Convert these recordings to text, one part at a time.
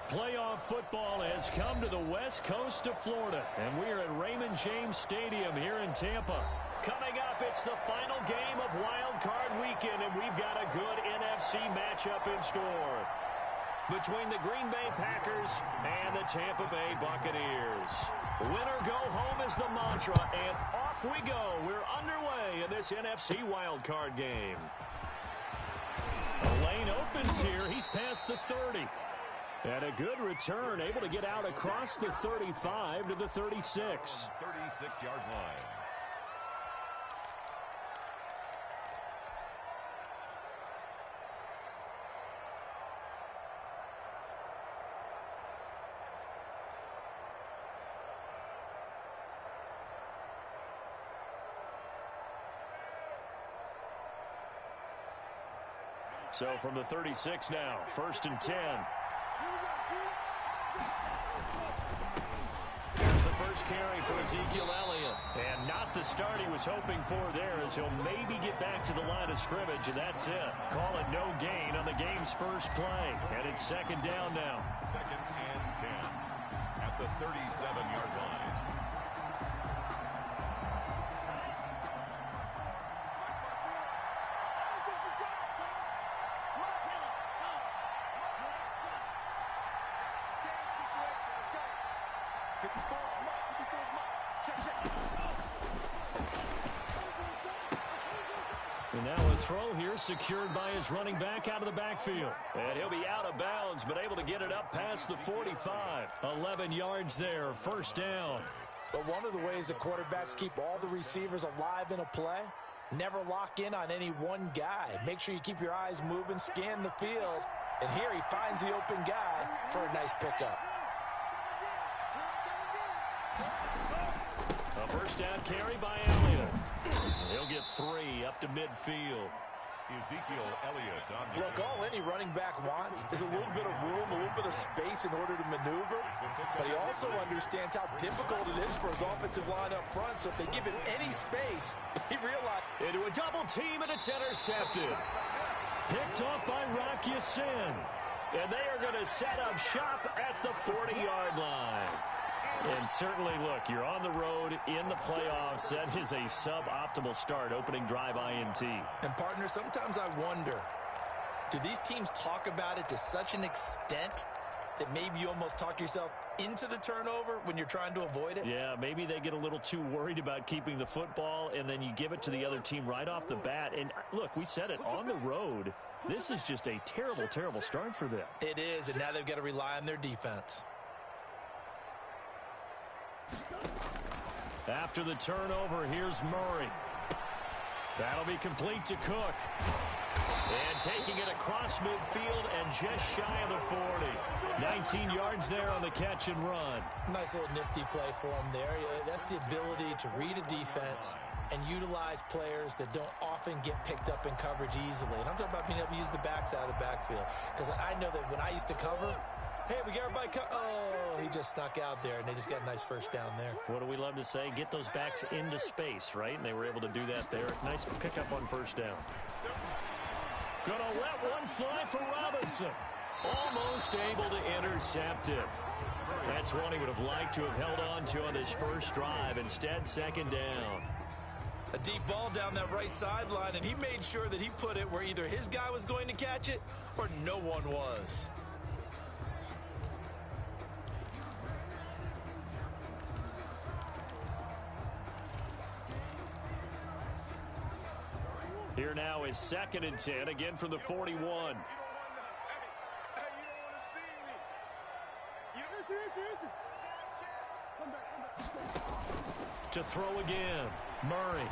Playoff football has come to the west coast of Florida, and we're at Raymond James Stadium here in Tampa. Coming up, it's the final game of Wild Card Weekend, and we've got a good NFC matchup in store between the Green Bay Packers and the Tampa Bay Buccaneers. Winner go home is the mantra, and off we go. We're underway in this NFC Wild Card game. The lane opens here. He's past the 30. And a good return, able to get out across the 35 to the 36. 36-yard line. So from the 36 now, 1st and 10. Here's the first carry for Ezekiel Elliott. And not the start he was hoping for there, as he'll maybe get back to the line of scrimmage, and that's it. Call it no gain on the game's first play. And it's 2nd down now. 2nd and 10 at the 37-yard line. And now a throw here secured by his running back out of the backfield. And he'll be out of bounds, but able to get it up past the 45. 11 yards there, 1st down. But one of the ways that quarterbacks keep all the receivers alive in a play, never lock in on any one guy. Make sure you keep your eyes moving, scan the field. And here he finds the open guy for a nice pickup. A 1st down carry by Elliott. He'll get 3 up to midfield. Ezekiel Elliott on the Look, all any running back wants is a little bit of room, a little bit of space in order to maneuver. But he also understands how difficult it is for his offensive line up front. So if they give him any space, he realized. Into a double team, and it's intercepted. Picked off by Rock Ya-Sin. And they are going to set up shop at the 40-yard line. And certainly, look, you're on the road in the playoffs. That is a suboptimal start, opening drive INT. And, partner, sometimes I wonder, do these teams talk about it to such an extent that maybe you almost talk yourself into the turnover when you're trying to avoid it? Yeah, maybe they get a little too worried about keeping the football, and then you give it to the other team right off the bat. And, look, we said it, on the road, this is just a terrible, terrible start for them. It is, and now they've got to rely on their defense. After the turnover, here's Murray. That'll be complete to Cook. And taking it across midfield and just shy of the 40. 19 yards there on the catch and run. Nice little nifty play for him there. That's the ability to read a defense and utilize players that don't often get picked up in coverage easily. And I'm talking about being able to use the backs out of the backfield. Because I know that when I used to cover, hey, we got everybody oh, he just snuck out there, and they just got a nice 1st down there. What do we love to say? Get those backs into space, right? And they were able to do that there. Nice pickup on 1st down. Gonna let one fly for Robinson. Almost able to intercept it. That's one he would have liked to have held on to on this first drive. Instead, 2nd down. A deep ball down that right sideline, and he made sure that he put it where either his guy was going to catch it or no one was. Here now is 2nd and 10, again from the 41. To throw again, Murray.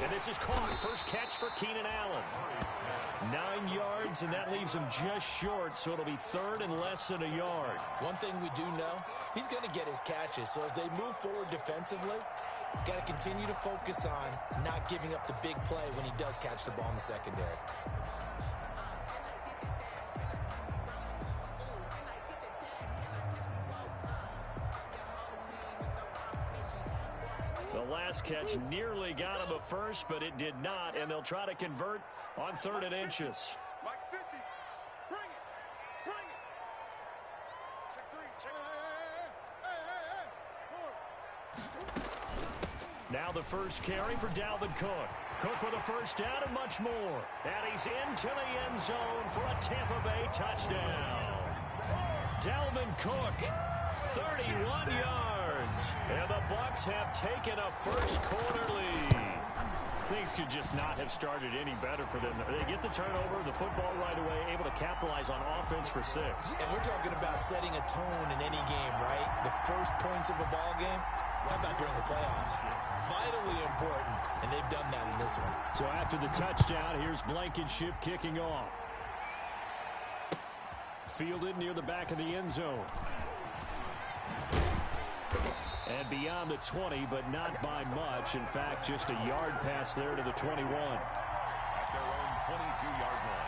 And this is caught. First catch for Keenan Allen. 9 yards, and that leaves him just short, so it'll be 3rd and less than a yard. One thing we do know, he's going to get his catches. So as they move forward defensively, got to continue to focus on not giving up the big play when he does catch the ball in the secondary. The last catch nearly got him a first, but it did not, and they'll try to convert on 3rd and inches. Now the first carry for Dalvin Cook. Cook with a first down and much more. And he's into the end zone for a Tampa Bay touchdown. Dalvin Cook, 31 yards. And the Bucs have taken a first quarter lead. Things could just not have started any better for them. They get the turnover, the football right away, able to capitalize on offense for 6. And we're talking about setting a tone in any game, right? The first points of a ball game. How about during the playoffs? Vitally important, and they've done that in this one. So after the touchdown, here's Blankenship kicking off. Fielded near the back of the end zone. And beyond the 20, but not by much. In fact, just a yard pass there to the 21. At their own 22-yard line.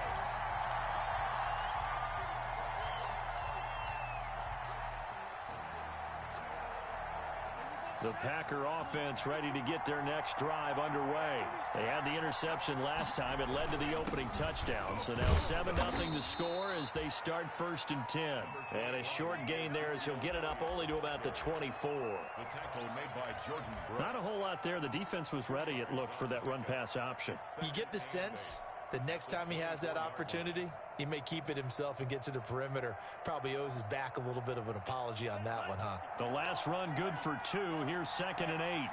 The Packer offense ready to get their next drive underway. They had the interception last time. It led to the opening touchdown. So now 7-0 to score as they start 1st and 10. And a short gain there as he'll get it up only to about the 24. The tackle made by Jordan Brooks. Not a whole lot there. The defense was ready, it looked, for that run-pass option. You get the sense the next time he has that opportunity, he may keep it himself and get to the perimeter. Probably owes his back a little bit of an apology on that one, huh? The last run good for 2. Here's 2nd and 8.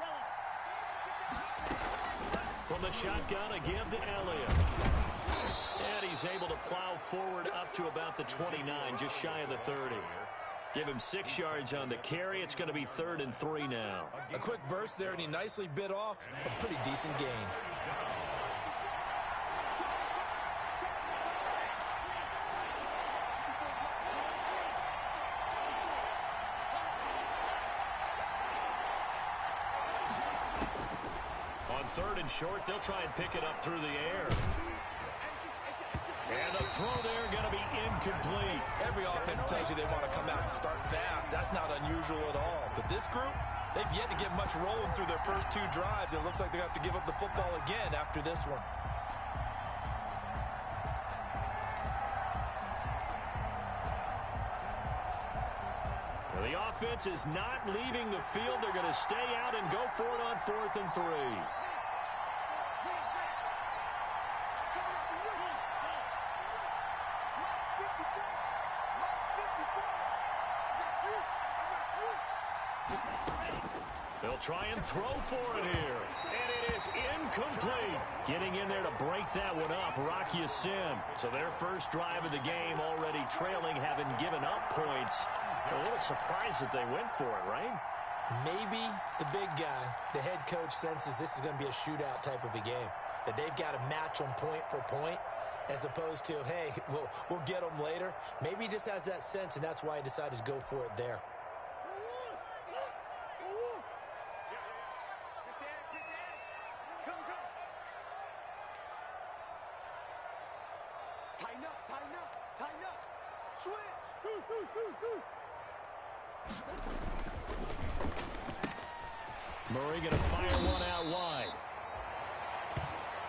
From the shotgun, a give to Elliott. And he's able to plow forward up to about the 29, just shy of the 30. Give him 6 yards on the carry. It's going to be 3rd and 3 now. A quick burst there, and he nicely bit off a pretty decent gain. On 3rd and short, they'll try and pick it up through the air. And the throw there going to be incomplete. Every offense tells you they want to come out and start fast. That's not unusual at all. But this group, they've yet to get much rolling through their first 2 drives. It looks like they're going to have to give up the football again after this one. Well, the offense is not leaving the field. They're going to stay out and go for it on 4th and 3. They'll try and throw for it here. And it is incomplete. Getting in there to break that one up, Rock Ya-Sin. So their first drive of the game already trailing, having given up points. A little surprised that they went for it, right? Maybe the big guy, the head coach, senses this is going to be a shootout type of a game. That they've got to match them point for point, as opposed to, hey, we'll get them later. Maybe he just has that sense, and that's why he decided to go for it there. Tighten up. Switch. Murray going to fire one out wide.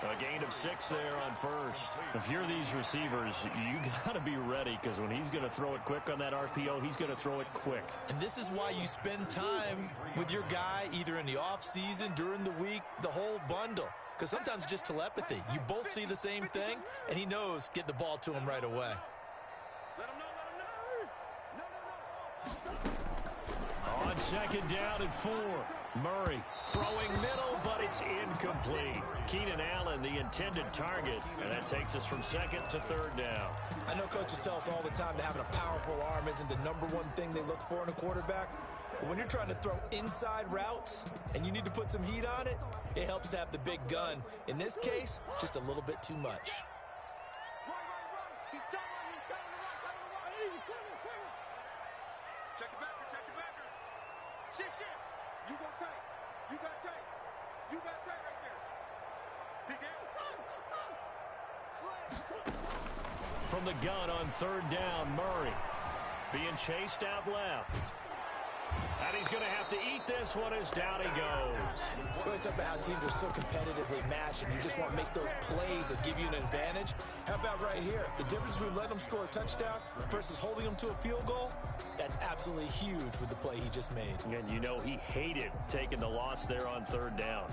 A gain of 6 there on 1st. If you're these receivers, you got to be ready, because when he's going to throw it quick on that RPO, he's going to throw it quick. And this is why you spend time with your guy, either in the offseason, during the week, the whole bundle. Because sometimes it's just telepathy. You both see the same thing, and he knows get the ball to him right away. Let him know. On 2nd down and 4. Murray throwing middle, but it's incomplete. Keenan Allen, the intended target, and that takes us from 2nd to 3rd down. I know coaches tell us all the time that having a powerful arm isn't the #1 thing they look for in a quarterback. But when you're trying to throw inside routes and you need to put some heat on it, it helps to have the big gun. In this case, just a little bit too much. He's telling him Check the backer. Shit. You go tight. You got tight right there. Big From the gun on 3rd down, Murray being chased out left. And he's going to have to eat this one as down he goes. Well, it's about how teams are so competitively matched, and you just want to make those plays that give you an advantage. How about right here? The difference between letting them score a touchdown versus holding them to a field goal, that's absolutely huge with the play he just made. And you know he hated taking the loss there on third down.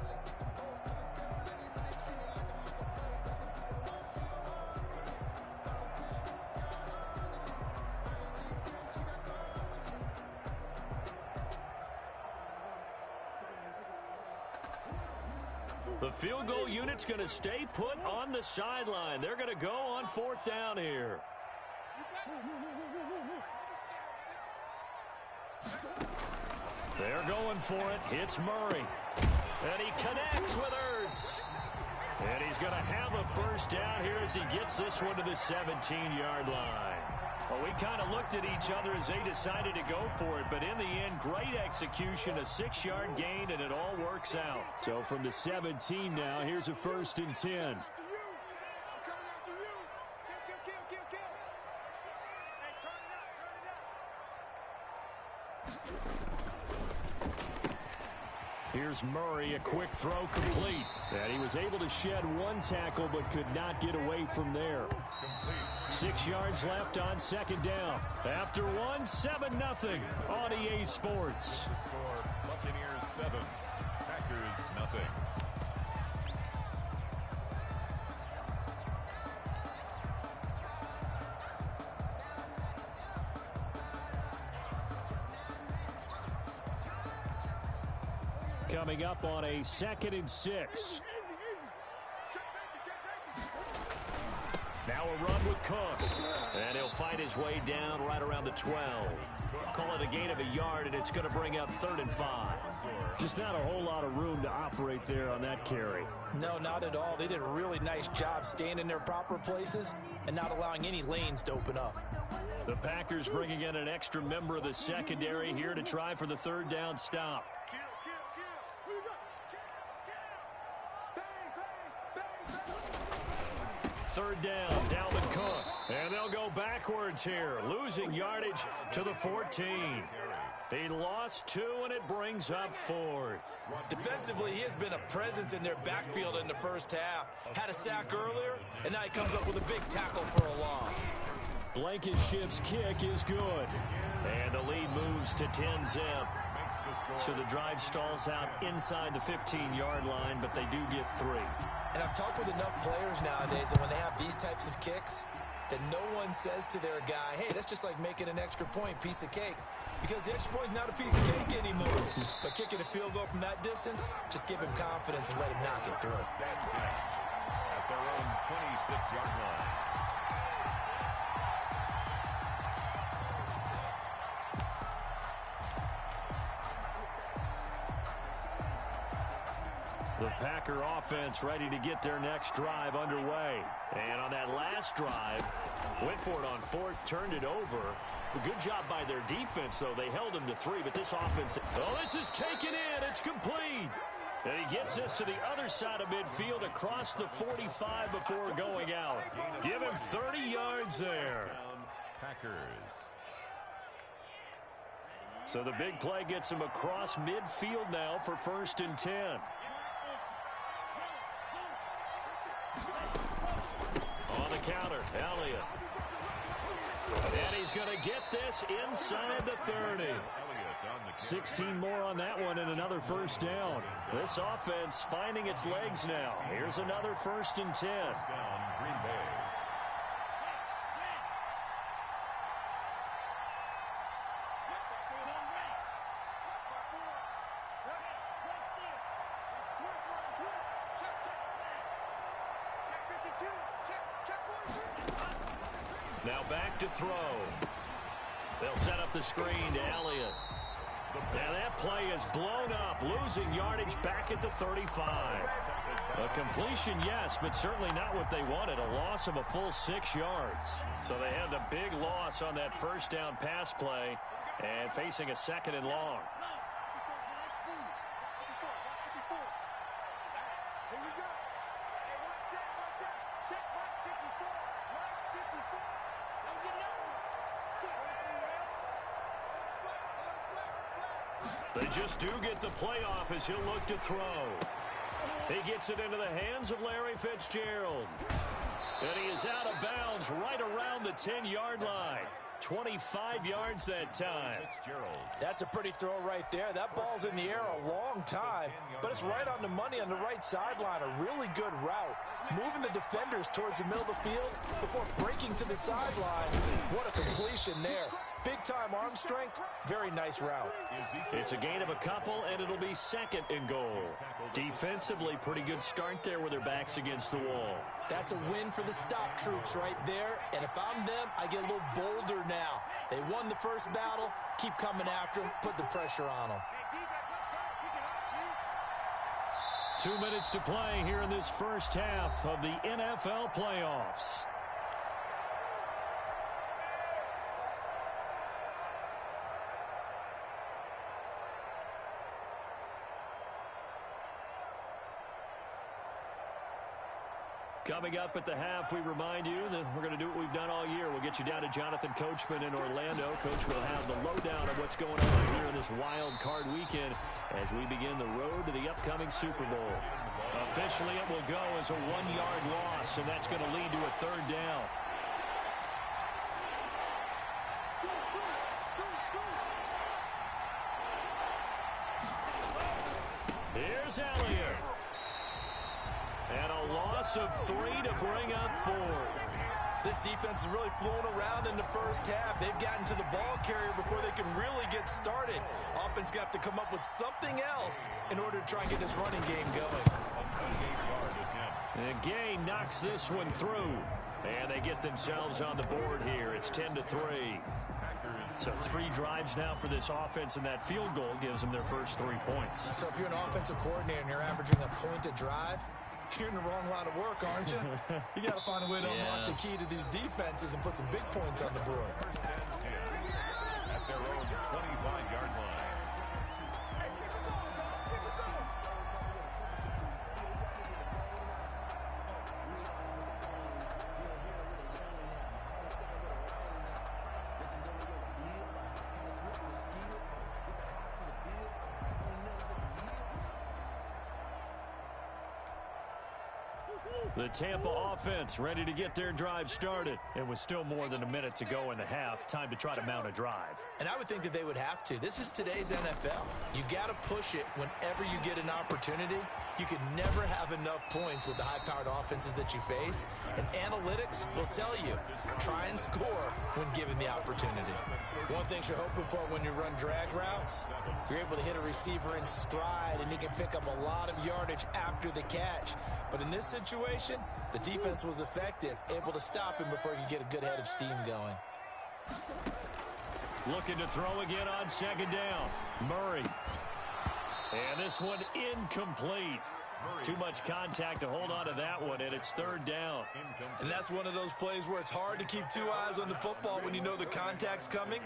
The field goal unit's going to stay put on the sideline. They're going to go on fourth down here. They're going for it. It's Murray. And he connects with Ertz. And he's going to have a first down here as he gets this one to the 17-yard line. Well, we kind of looked at each other as they decided to go for it, but in the end, great execution, a 6-yard gain, and it all works out. So from the 17 now, here's a 1st and 10. Here's Murray, a quick throw complete. And he was able to shed one tackle but could not get away from there. 6 yards left on 2nd down. After one, 7-0 on EA Sports. Buccaneers 7, Packers nothing. Coming up on a 2nd and 6. Now a run with Cook. And he'll fight his way down right around the 12. Call it a gain of a yard, and it's going to bring up 3rd and 5. Just not a whole lot of room to operate there on that carry. No, not at all. They did a really nice job staying in their proper places and not allowing any lanes to open up. The Packers bringing in an extra member of the secondary here to try for the 3rd down stop. Third down, Dalvin Cook. And they'll go backwards here, losing yardage to the 14. He lost 2, and it brings up 4th. Defensively, he has been a presence in their backfield in the first half. Had a sack earlier, and now he comes up with a big tackle for a loss. Blankenship's kick is good. And the lead moves to 10-zip. So the drive stalls out inside the 15-yard line, but they do get 3. And I've talked with enough players nowadays that when they have these types of kicks, that no one says to their guy, hey, that's just like making an extra point, piece of cake. Because the extra point's not a piece of cake anymore. But kicking a field goal from that distance, just give him confidence and let him knock it through. At their own 26-yard line. The Packer offense ready to get their next drive underway. And on that last drive, went for it on 4th, turned it over. A good job by their defense, though. They held him to 3, but this offense, oh, this is taken in. It's complete. And he gets this to the other side of midfield across the 45 before going out. Give him 30 yards there. Packers. So the big play gets him across midfield now for 1st and 10. On the counter, Elliott. And he's going to get this inside the 30. 16 more on that one and another 1st down. This offense finding its legs now. Here's another 1st and 10. Green Bay. Now back to throw. They'll set up the screen to Elliott. Now that play is blown up, losing yardage back at the 35. A completion, yes, but certainly not what they wanted. A loss of a full 6 yards. So they had the big loss on that 1st down pass play and facing a 2nd and long. They just do get the playoff as he'll look to throw. He gets it into the hands of Larry Fitzgerald. And he is out of bounds right around the 10-yard line. 25 yards that time. That's a pretty throw right there. That ball's in the air a long time, but it's right on the money on the right sideline. A really good route. Moving the defenders towards the middle of the field before breaking to the sideline. What a completion there. Big-time arm strength. Very nice route. It's a gain of a couple, and it'll be second and goal. Defensively, pretty good start there with their backs against the wall. That's a win for the stop troops right there. And if I'm them, I get a little bolder now. They won the first battle. Keep coming after them. Put the pressure on them. 2 minutes to play here in this first half of the NFL playoffs. Coming up at the half, we remind you that we're going to do what we've done all year. We'll get you down to Jonathan Coachman in Orlando. Coach will have the lowdown of what's going on here in this wild card weekend as we begin the road to the upcoming Super Bowl. Officially, it will go as a 1-yard loss, and that's going to lead to a third down. Here's Elliott. And a loss of 3 to bring up 4. This defense is really flown around in the first half. They've gotten to the ball carrier before they can really get started. Offense got to come up with something else in order to try and get this running game going. And Gay knocks this one through. And they get themselves on the board here. It's 10-3. So 3 drives now for this offense, and that field goal gives them their first 3 points. So if you're an offensive coordinator and you're averaging a point a drive, you're in the wrong line of work, aren't you? You got to find a way to unlock the key to these defenses and put some big points on the board. At their own 25-yard line. The Tampa offense ready to get their drive started. It was still more than a minute to go in the half. Time to try to mount a drive. And I would think that they would have to. This is today's NFL. You got to push it whenever you get an opportunity. You can never have enough points with the high-powered offenses that you face. And analytics will tell you, try and score when given the opportunity. One thing you're hoping for when you run drag routes, you're able to hit a receiver in stride, and he can pick up a lot of yardage after the catch. But in this situation, the defense was effective, able to stop him before he could get a good head of steam going. Looking to throw again on second down. Murray. And this one incomplete. Too much contact to hold on to that one, and it's third down. And that's one of those plays where it's hard to keep 2 eyes on the football when you know the contact's coming,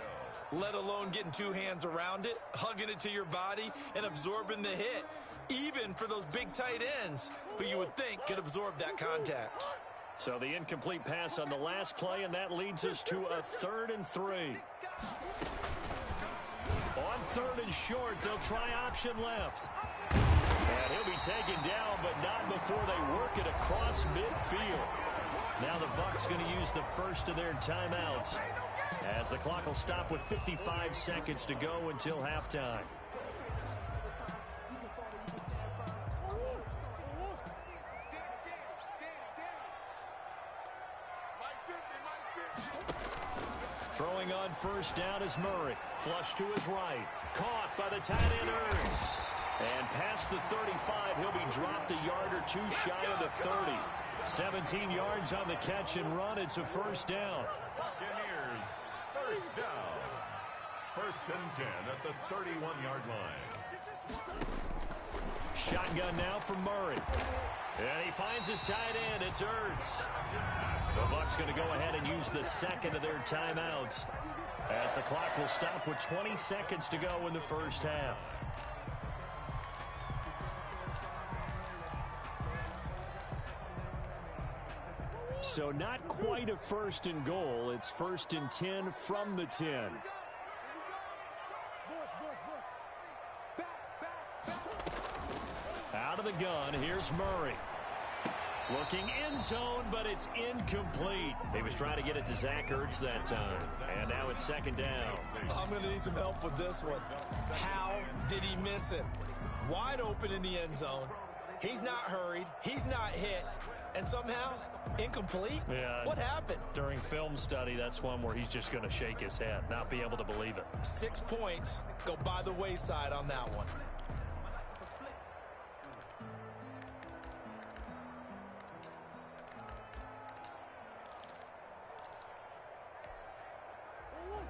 let alone getting 2 hands around it, hugging it to your body, and absorbing the hit, even for those big tight ends who you would think could absorb that contact. So the incomplete pass on the last play, and that leads us to a 3rd and 3. On 3rd and short, they'll try option left. And he'll be taken down, but not before they work it across midfield. Now the Bucs going to use the first of their timeouts, as the clock will stop with 55 seconds to go until halftime. Throwing on first down is Murray. Flush to his right. Caught by the tight end Ertz. And past the 35, he'll be dropped a yard or 2 shy of the 30. 17 yards on the catch and run. It's a first down. Buccaneers, first down. 1st and 10 at the 31-yard line. Shotgun now from Murray. And he finds his tight end. It's Ertz. The Bucs going to go ahead and use the second of their timeouts, as the clock will stop with 20 seconds to go in the first half. So not quite a 1st and goal. It's 1st and 10 from the 10. the gun. Here's Murray. Looking end zone, but it's incomplete. He was trying to get it to Zach Ertz that time. And now it's second down. I'm going to need some help with this one. How did he miss it? Wide open in the end zone. He's not hurried. He's not hit. And somehow, incomplete? Yeah. What happened? During film study, that's one where he's just going to shake his head, not be able to believe it. 6 points go by the wayside on that one.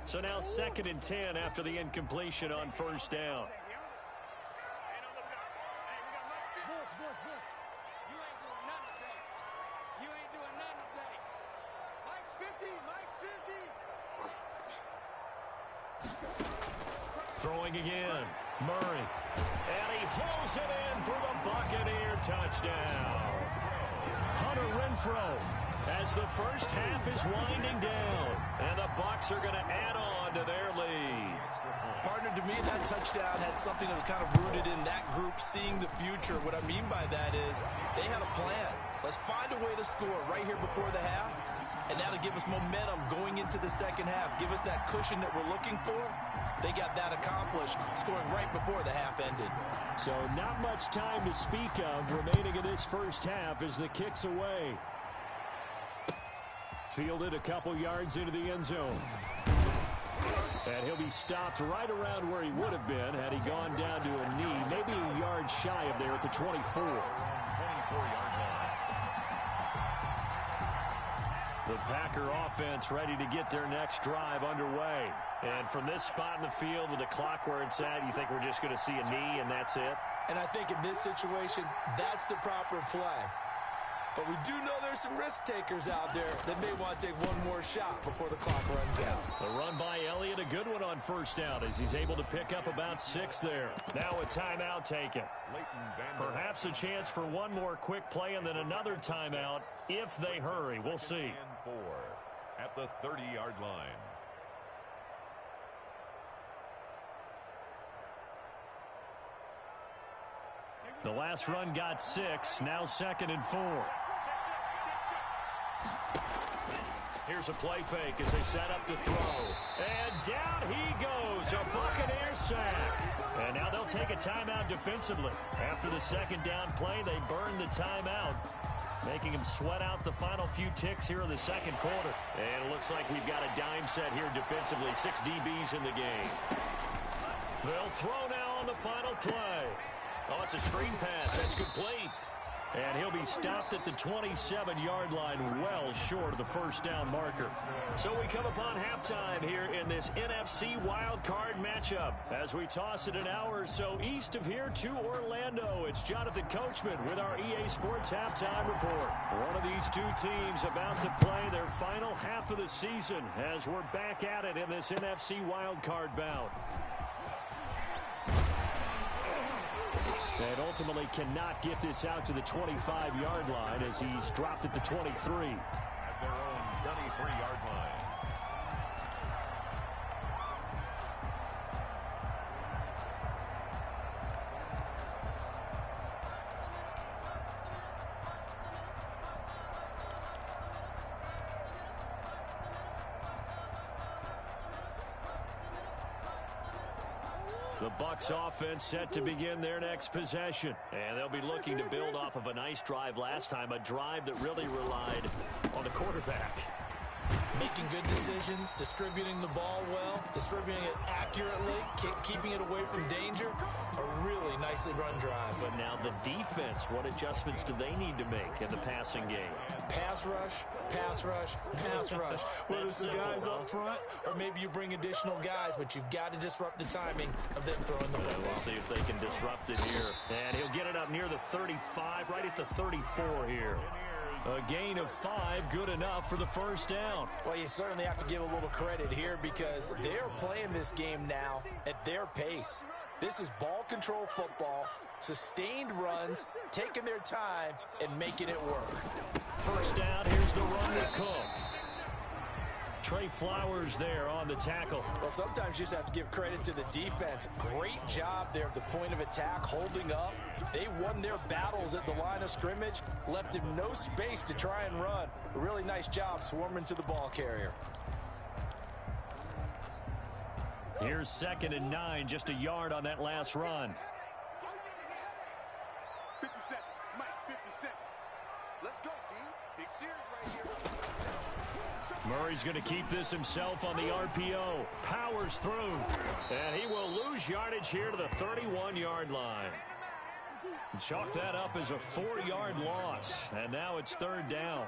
So now 2nd and 10 after the incompletion on first down. Throwing again, Murray. And he hauls it in for the Buccaneer touchdown. Hunter Renfrow as the first half is winding down. And the Bucs are going to add on to their lead. Partner, to me, that touchdown had something that was kind of rooted in that group seeing the future. What I mean by that is they had a plan. Let's find a way to score right here before the half. And that'll give us momentum going into the second half. Give us that cushion that we're looking for. They got that accomplished, scoring right before the half ended. So not much time to speak of remaining in this first half as the kick's away. Fielded a couple yards into the end zone. And he'll be stopped right around where he would have been had he gone down to a knee, maybe a yard shy of there at the 24. 24-yard line. The Packer offense ready to get their next drive underway. And from this spot in the field with the clock where it's at, you think we're just going to see a knee and that's it? And I think in this situation, that's the proper play. But we do know there's some risk takers out there that may want to take one more shot before the clock runs out. The run by Elliott, a good one on first down as he's able to pick up about 6 there. Now a timeout taken. Perhaps a chance for one more quick play and then another timeout if they hurry. We'll see. 4 at the 30-yard line. The last run got 6. Now 2nd and 4. Here's a play fake as they set up to throw. And down he goes. A Buccaneer sack. And now they'll take a timeout defensively. After the second down play, they burn the timeout, making him sweat out the final few ticks here in the second quarter. And it looks like we've got a dime set here defensively. 6 DBs in the game. They'll throw now on the final play. Oh, it's a screen pass. That's complete. And he'll be stopped at the 27-yard line, well short of the first down marker. So we come upon halftime here in this NFC wildcard matchup. As we toss it an hour or so east of here to Orlando, it's Jonathan Coachman with our EA Sports Halftime Report. One of these two teams about to play their final half of the season as we're back at it in this NFC wildcard bout. And ultimately cannot get this out to the 25-yard line as he's dropped at the 23. At their own 23-yard line. The Bucs offense set to begin their next possession. And they'll be looking to build off of a nice drive last time, a drive that really relied on the quarterback. Making good decisions, distributing the ball well, distributing it accurately, keeping it away from danger. A really nicely run drive. But now the defense, what adjustments do they need to make in the passing game? Pass rush, pass rush, pass rush. Whether it's the guys up front or maybe you bring additional guys, but you've got to disrupt the timing of them throwing the football. We'll see if they can disrupt it here. And he'll get it up near the 35, right at the 34 here. A gain of 5, good enough for the first down. Well, you certainly have to give a little credit here because they're playing this game now at their pace. This is ball control football, sustained runs, taking their time, and making it work. First down, here's the run to Cook. Trey Flowers there on the tackle. Well, sometimes you just have to give credit to the defense. Great job there at the point of attack, holding up. They won their battles at the line of scrimmage, left him no space to try and run. A really nice job swarming to the ball carrier. Here's 2nd and 9, just a yard on that last run. 50 seconds, Mike, 50 seconds. Let's go, D. Big series right here. Murray's going to keep this himself on the RPO. Powers through. And he will lose yardage here to the 31-yard line. Chalk that up as a 4-yard loss. And now it's 3rd down.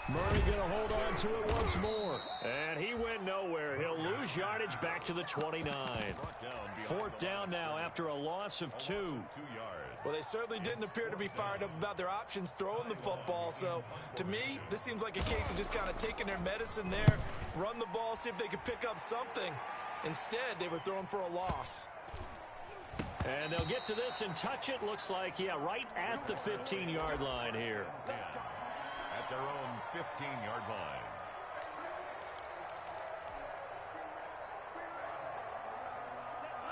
Murray going to hold on to it once more. And he went nowhere. He'll lose yardage back to the 29. 4th down now after a loss of 2. Well, they certainly didn't appear to be fired up about their options throwing the football. So, to me, this seems like a case of just kind of taking their medicine there, run the ball, see if they could pick up something. Instead, they were throwing for a loss. And they'll get to this and touch it. Looks like, yeah, right at the 15-yard line here. At their own 15-yard line.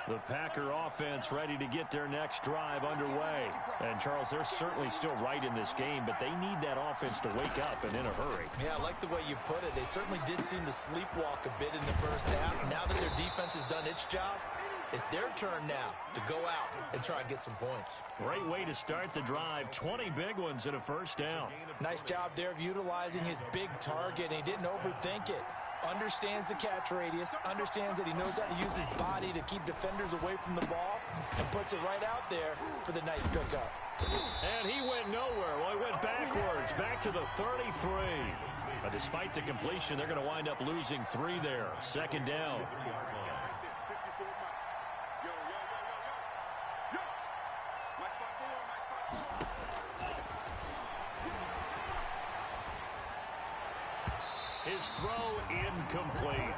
The Packer offense ready to get their next drive underway. And, Charles, they're certainly still right in this game, but they need that offense to wake up and in a hurry. Yeah, I like the way you put it. They certainly did seem to sleepwalk a bit in the first half. Now that their defense has done its job, it's their turn now to go out and try and get some points. Great way to start the drive. 20 big ones and a 1st down. Nice job there of utilizing his big target. He didn't overthink it. Understands the catch radius, understands that he knows how to use his body to keep defenders away from the ball, and puts it right out there for the nice pickup. And he went nowhere. Well, he went backwards, back to the 33. But despite the completion, they're going to wind up losing 3 there. 2nd down. His throw incomplete.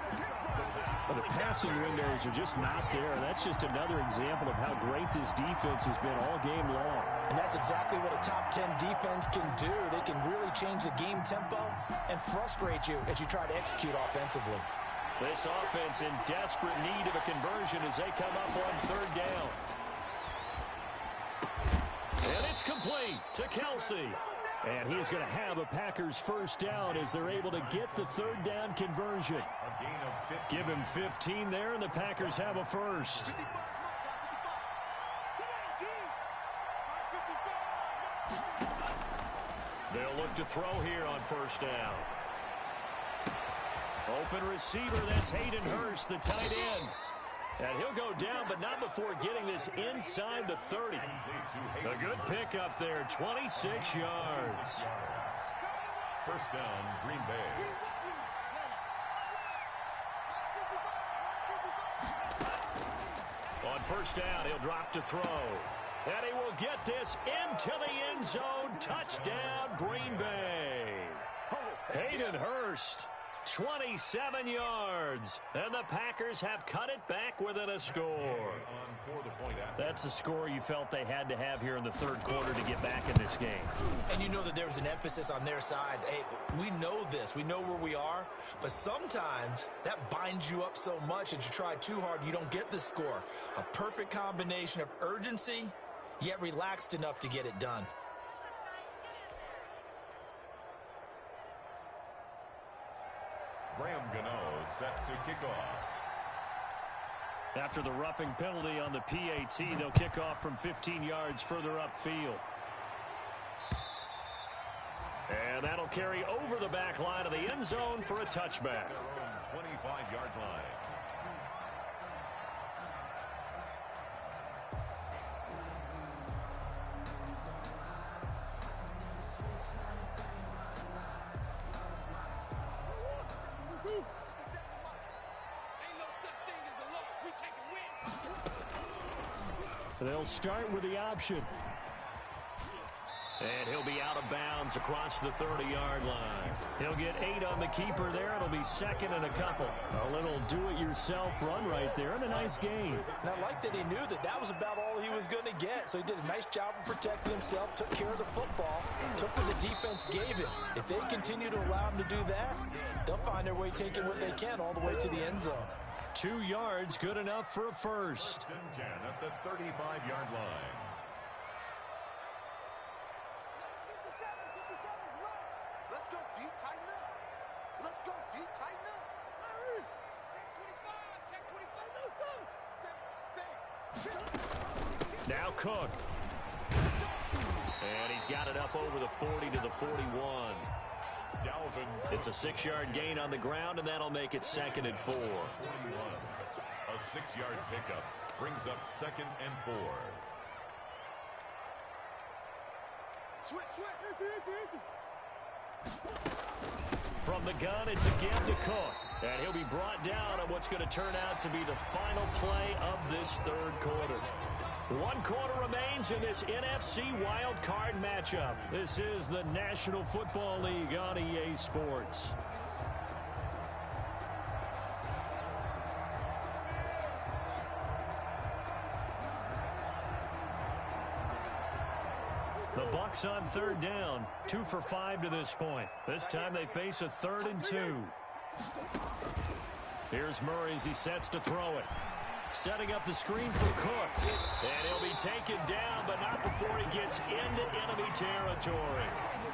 Well, the passing windows are just not there. That's just another example of how great this defense has been all game long. And that's exactly what a top 10 defense can do. They can really change the game tempo and frustrate you as you try to execute offensively. This offense in desperate need of a conversion as they come up on 3rd down. And it's complete to Kelsey. And he is going to have a Packers 1st down as they're able to get the 3rd down conversion. Give him 15 there, and the Packers have a 1st. They'll look to throw here on 1st down. Open receiver, that's Hayden Hurst, the tight end. And he'll go down, but not before getting this inside the 30. A good pickup there, 26 yards. 1st down, Green Bay. On 1st down, he'll drop to throw. And he will get this into the end zone. Touchdown, Green Bay. Hayden Hurst. 27 yards, and the Packers have cut it back within a score. That's a score you felt they had to have here in the 3rd quarter to get back in this game. And you know that there was an emphasis on their side. Hey, we know this. We know where we are. But sometimes that binds you up so much that you try too hard, you don't get the score. A perfect combination of urgency, yet relaxed enough to get it done. Graham Gano set to kick off. After the roughing penalty on the PAT, they'll kick off from 15 yards further upfield. And that'll carry over the back line of the end zone for a touchback. 25-yard line. They'll start with the option. And he'll be out of bounds inbounds across the 30-yard line. He'll get 8 on the keeper there. It'll be second and a couple. A little do-it-yourself run right there and a nice gain. And I like that he knew that that was about all he was going to get. So he did a nice job of protecting himself, took care of the football, took what the defense gave him. If they continue to allow him to do that, they'll find their way taking what they can all the way to the end zone. 2 yards, good enough for a first. 10 at the 35-yard line. Let's go deep, tighten up. Let's go deep, tighten up. Check 25, check 25. Now Cook. And he's got it up over the 40 to the 41. Dalvin. It's a 6-yard gain on the ground, and that'll make it second and 4. 41. A 6-yard pickup brings up second and 4. Switch. From the gun, it's again to Cook. And he'll be brought down on what's going to turn out to be the final play of this third quarter. 1 quarter remains in this NFC Wild Card matchup. This is the National Football League on EA Sports. The Bucs on third down, 2 for 5 to this point. This time they face a 3rd and 2. Here's Murray as he sets to throw it. Setting up the screen for Cook. And he'll be taken down, but not before he gets into enemy territory.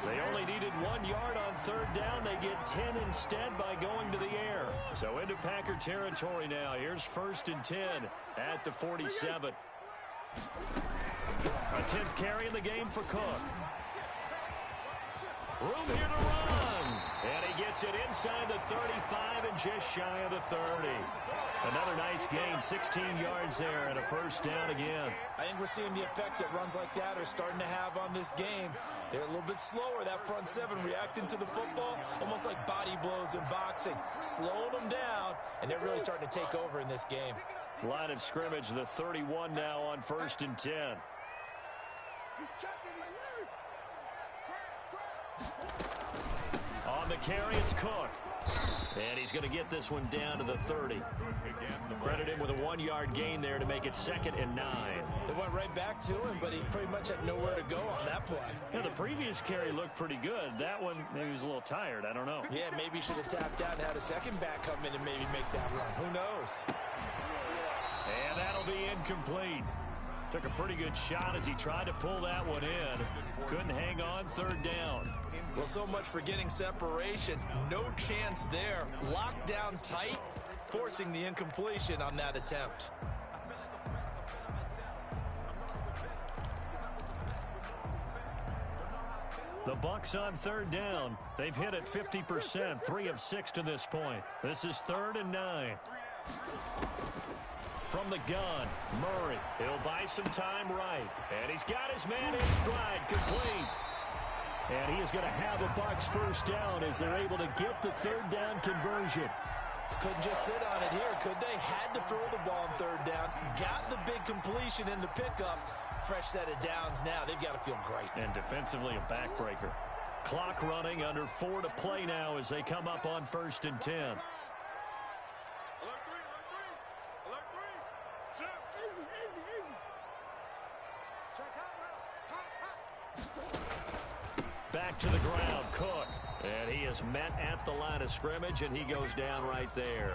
They only needed 1 yard on third down. They get 10 instead by going to the air. So into Packer territory now. Here's 1st and 10 at the 47. A 10th carry in the game for Cook. Room here to run. And he gets it inside the 35 and just shy of the 30. Another nice gain, 16 yards there, and a first down again. I think we're seeing the effect that runs like that are starting to have on this game. They're a little bit slower, that front seven, reacting to the football, almost like body blows in boxing, slowing them down, and they're really starting to take over in this game. Line of scrimmage, the 31 now on 1st and 10. He's checking On the carry, it's Cook. And he's going to get this one down to the 30. Credit him with a 1-yard gain there to make it 2nd and 9. They went right back to him, but he pretty much had nowhere to go on that play. Yeah, the previous carry looked pretty good. That one, maybe he was a little tired. I don't know. Yeah, maybe he should have tapped out and had a second back come in and maybe make that run. Who knows? And that'll be incomplete. Took a pretty good shot as he tried to pull that one in. Couldn't hang on, 3rd down. Well, so much for getting separation. No chance there. Locked down tight, forcing the incompletion on that attempt. The Bucs on 3rd down. They've hit it 50%, 3 of 6 to this point. This is 3rd and 9. From the gun, Murray. He'll buy some time right. And he's got his man in stride, complete. And he is going to have a Bucs first down as they're able to get the 3rd down conversion. Couldn't just sit on it here, could they? Had to throw the ball on 3rd down. Got the big completion in the pickup. Fresh set of downs now. They've got to feel great. And defensively, a backbreaker. Clock running, under 4 to play now as they come up on 1st and 10. Alert 3. Easy. Check hot. Back to the ground, Cook. And he is met at the line of scrimmage, and he goes down right there.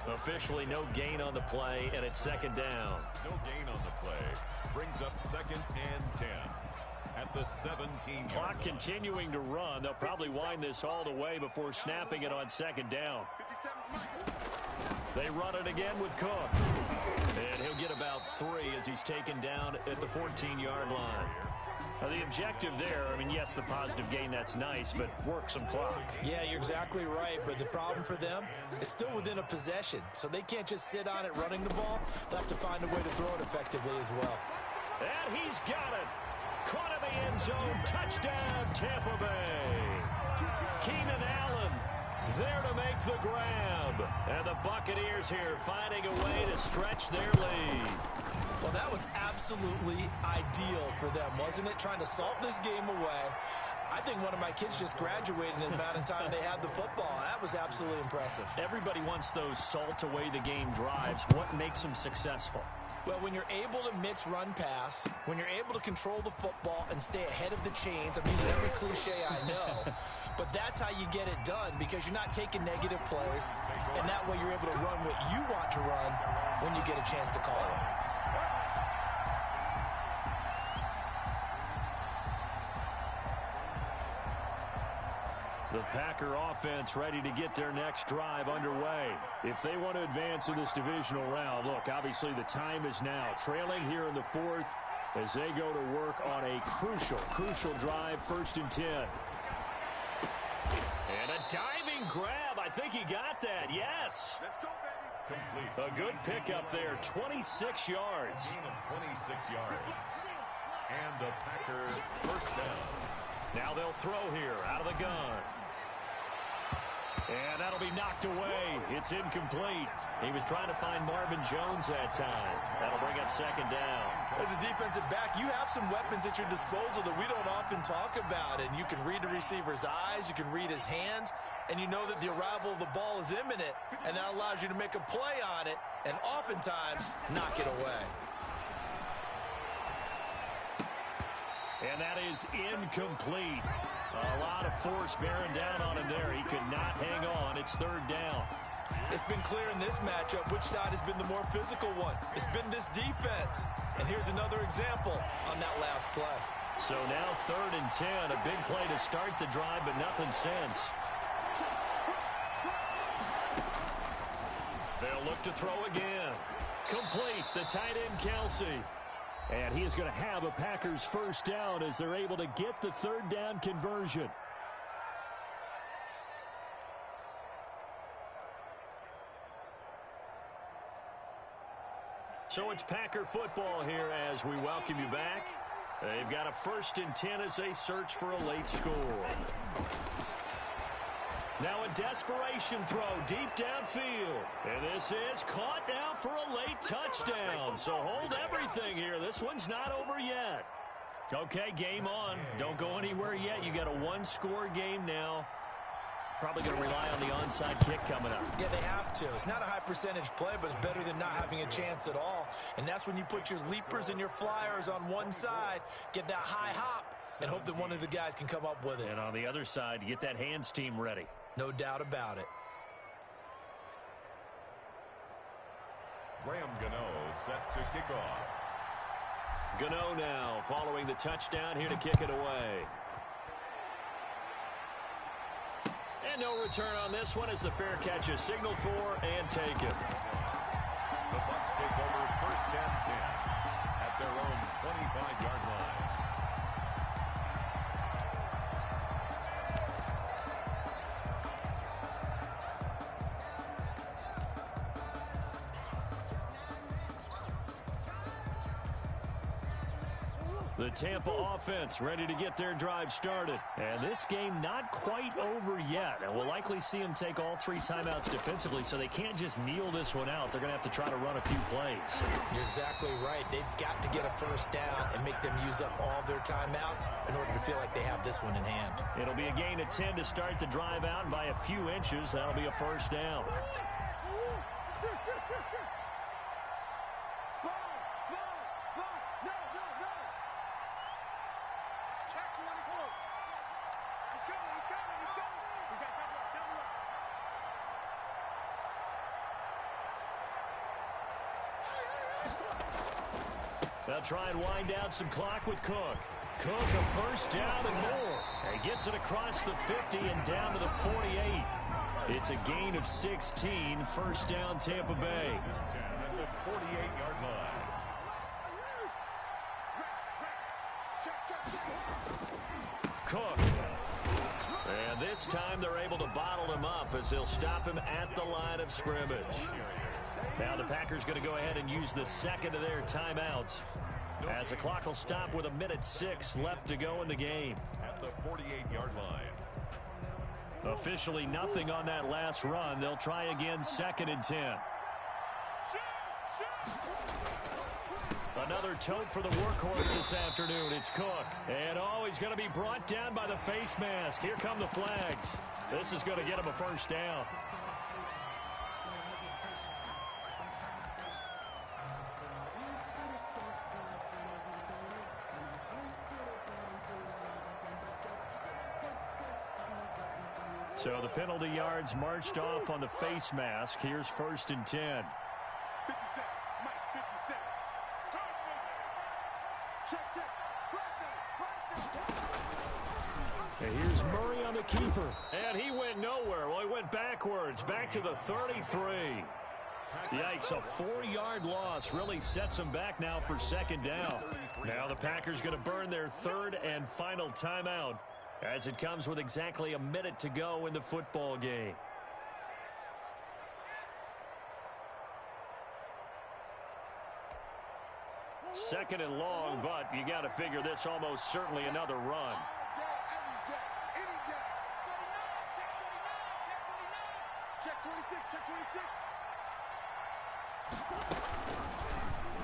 Officially no gain on the play, and it's 2nd down. No gain on the play. Brings up 2nd and 10 at the 17-yard Clock line. continuing to run. They'll probably wind this all the way before snapping it on 2nd down. 57. They run it again with Cook. And he'll get about 3 as he's taken down at the 14-yard line. Now, the objective there, I mean, yes, the positive gain, that's nice, but work some clock. Yeah, you're exactly right, but the problem for them is still within a possession, so they can't just sit on it running the ball. They'll have to find a way to throw it effectively as well. And he's got it. Caught in the end zone. Touchdown, Tampa Bay. Keenan Allen there to make the grab. And the Buccaneers here finding a way to stretch their lead. Well, that was absolutely ideal for them, wasn't it? Trying to salt this game away, I think one of my kids just graduated in the amount of time they had the football. That was absolutely impressive. Everybody wants those salt-away-the-game drives. What makes them successful? Well, when you're able to mix run-pass, when you're able to control the football and stay ahead of the chains, I'm using every cliche I know, but that's how you get it done because you're not taking negative plays, and that way you're able to run what you want to run when you get a chance to call it. The Packer offense ready to get their next drive underway. If they want to advance in this divisional round, look, obviously the time is now. Trailing here in the fourth as they go to work on a crucial drive, 1st and 10. And a diving grab. I think he got that. Yes. Let's go, baby. A good pickup there. 26 yards. Gain of 26 yards. And the Packer first down. Now they'll throw here out of the gun. And that'll be knocked away. It's incomplete. He was trying to find Marvin Jones that time. That'll bring up 2nd down. As a defensive back, you have some weapons at your disposal that we don't often talk about. And you can read the receiver's eyes, you can read his hands, and you know that the arrival of the ball is imminent. And that allows you to make a play on it and oftentimes knock it away. And that is incomplete. A lot of force bearing down on him there. He could not hang on. It's 3rd down. It's been clear in this matchup which side has been the more physical one. It's been this defense. And here's another example on that last play. So now 3rd and 10. A big play to start the drive, but nothing since. They'll look to throw again. Complete. The tight end, Kelsey. And he is going to have a Packers first down as they're able to get the 3rd down conversion. So it's Packer football here as we welcome you back. They've got a 1st and 10 as they search for a late score. Now a desperation throw deep downfield. And this is caught now for a late touchdown. So hold everything here. This one's not over yet. Okay, game on. Don't go anywhere yet. You got a 1-score game now. Probably going to rely on the onside kick coming up. Yeah, they have to. It's not a high percentage play, but it's better than not having a chance at all. And that's when you put your leapers and your flyers on one side, get that high hop, and hope that one of the guys can come up with it. And on the other side, get that hands team ready. No doubt about it. Graham Gano set to kick off. Gano now following the touchdown here to kick it away. And no return on this one as the fair catch is signaled for and taken. The Bucs take over 1st and 10 at their own 25-yard line. The Tampa offense ready to get their drive started. And this game not quite over yet. And we'll likely see them take all 3 timeouts defensively, so they can't just kneel this one out. They're going to have to try to run a few plays. You're exactly right. They've got to get a first down and make them use up all their timeouts in order to feel like they have this one in hand. It'll be a gain of 10 to start the drive out, and by a few inches, that'll be a first down. They'll try and wind down some clock with Cook. Cook a first down and more. And gets it across the 50 and down to the 48. It's a gain of 16. First down, Tampa Bay. At the 48-yard line. Cook. And this time they're able to bottle him up as they'll stop him at the line of scrimmage. Now the Packers going to go ahead and use the second of their timeouts as the clock will stop with 1:06 left to go in the game. At the 48-yard line. Officially nothing on that last run. They'll try again 2nd and 10. Another tote for the workhorse this afternoon. It's Cook. And he's going to be brought down by the face mask. Here come the flags. This is going to get him a first down. So the penalty yards marched off on the face mask. Here's 1st and 10. 57. Mike, 57. Check. And here's Murray on the keeper. And he went nowhere. Well, he went backwards. Back to the 33. Yikes, a 4-yard loss really sets them back now for 2nd down. Now the Packers going to burn their 3rd and final timeout, as it comes with exactly a minute to go in the football game. Second and long, but you got to figure this almost certainly another run. Check 26.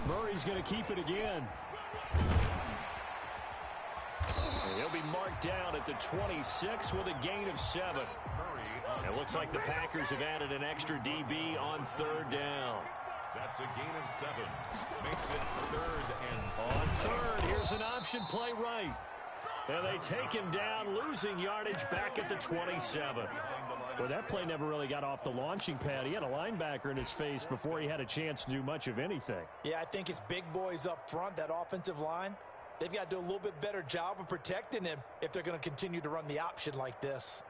Murray's going to keep it again. He'll be marked down at the 26 with a gain of 7. It looks like the Packers have added an extra DB on 3rd down. That's a gain of 7. Makes it 3rd and 7. On 3rd, here's an option play right. And they take him down, losing yardage back at the 27. Well, that play never really got off the launching pad. He had a linebacker in his face before he had a chance to do much of anything. Yeah, I think it's big boys up front, that offensive line. They've got to do a little bit better job of protecting him if they're going to continue to run the option like this.